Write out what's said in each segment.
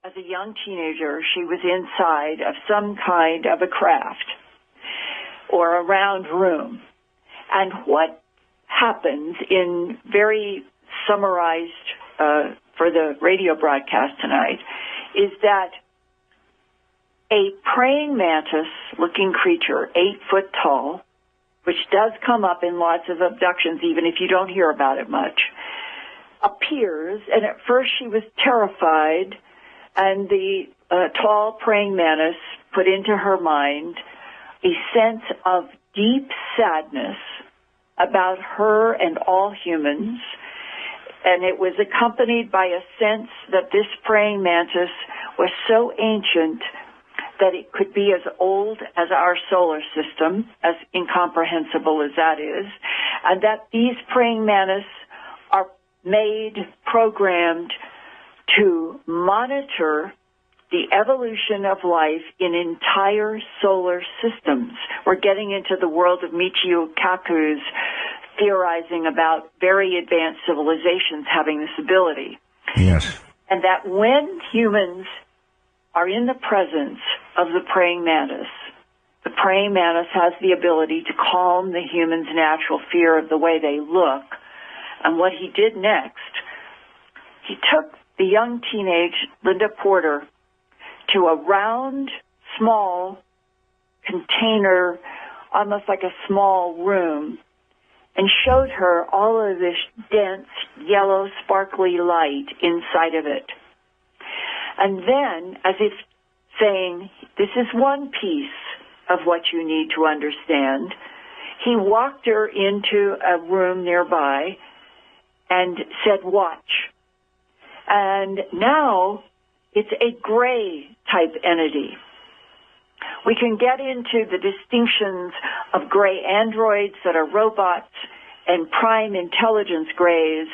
as a young teenager, she was inside of some kind of a craft or a round room. And what happens in very summarized for the radio broadcast tonight is that a praying mantis-looking creature, 8 foot tall, which does come up in lots of abductions, even if you don't hear about it much, appears, and at first she was terrified, and the tall praying mantis put into her mind a sense of deep sadness about her and all humans, and it was accompanied by a sense that this praying mantis was so ancient that it could be as old as our solar system, as incomprehensible as that is, and that these praying mantis are made, programmed to monitor the evolution of life in entire solar systems. We're getting into the world of Michio Kaku's theorizing about very advanced civilizations having this ability. Yes. And that when humans are in the presence of the praying mantis has the ability to calm the human's natural fear of the way they look. And what he did next, he took the young teenage Linda Porter to a round, small container, almost like a small room, and showed her all of this dense, yellow, sparkly light inside of it. And then, as if saying, this is one piece of what you need to understand, he walked her into a room nearby and said, watch. And now it's a gray type entity. We can get into the distinctions of gray androids that are robots and prime intelligence grays,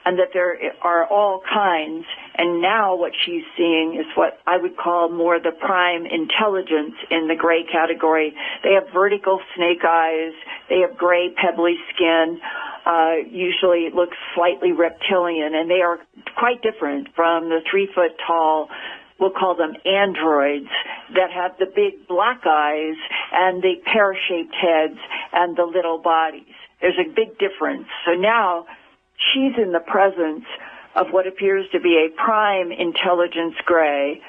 and that there are all kinds. And now what she's seeing is what I would call more the prime intelligence in the gray category. They have vertical snake eyes. They have gray pebbly skin. Usually it looks slightly reptilian, and they are quite different from the 3 foot tall, we'll call them androids, that have the big black eyes and the pear-shaped heads and the little bodies. There's a big difference. So now she's in the presence of what appears to be a prime intelligence gray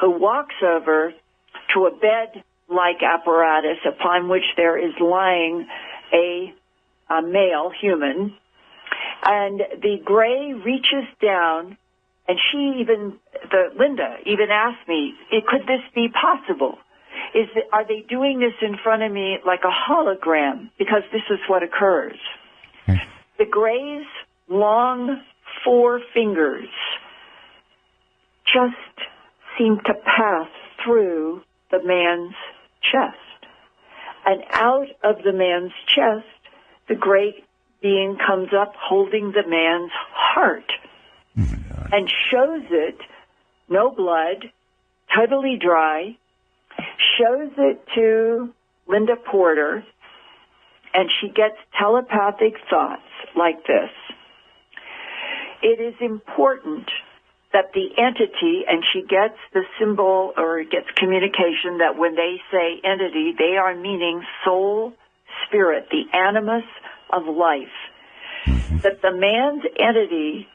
who walks over to a bed-like apparatus upon which there is lying a male human. And the gray reaches down, and Linda even asked me, could this be possible? Are they doing this in front of me like a hologram? Because this is what occurs. The gray's long 4 fingers just seem to pass through the man's chest. And out of the man's chest, the gray being comes up holding the man's heart and shows it, no blood, totally dry, shows it to Linda Porter, and she gets telepathic thoughts like this. It is important that the entity, and she gets the symbol or gets communication that when they say entity, they are meaning soul, spirit, the animus of life. That the man's entity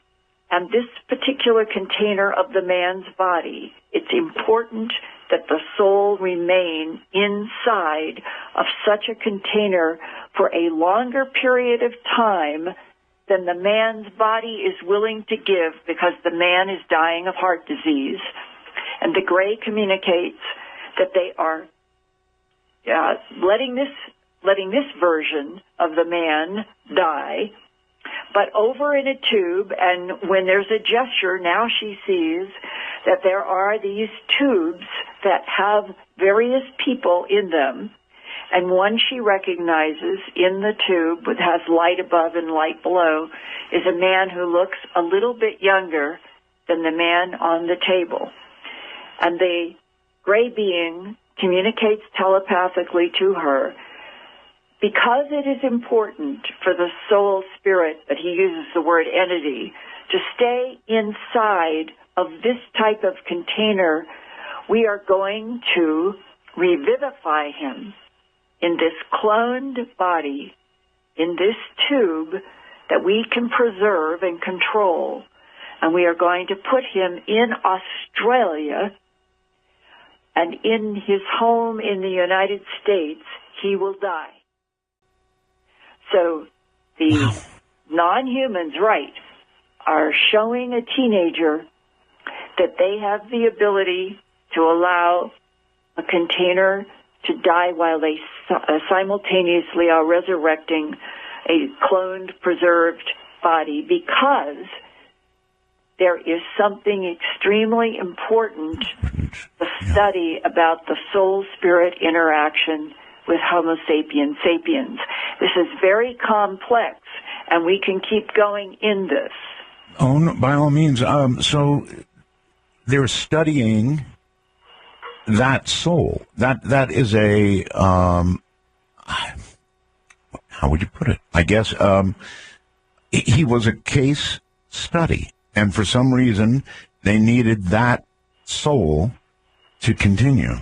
and this particular container of the man's body, it's important that the soul remain inside of such a container for a longer period of time than the man's body is willing to give, because the man is dying of heart disease. And the gray communicates that they are letting this version of the man die, but over in a tube. And when there's a gesture, now she sees that there are these tubes that have various people in them. And one she recognizes in the tube, that has light above and light below, is a man who looks a little bit younger than the man on the table. And the gray being communicates telepathically to her, because it is important for the soul spirit, but he uses the word entity, to stay inside of this type of container, we are going to revivify him in this cloned body, in this tube that we can preserve and control. And we are going to put him in Australia, and in his home in the United States, he will die. So the non-humans, right, are showing a teenager that they have the ability to allow a container to die while they simultaneously are resurrecting a cloned, preserved body, because there is something extremely important to study about the soul-spirit interaction with Homo sapiens sapiens. This is very complex, and we can keep going in this. Oh, no, by all means. So they're studying that soul. That is a, how would you put it? I guess he was a case study, and for some reason they needed that soul to continue.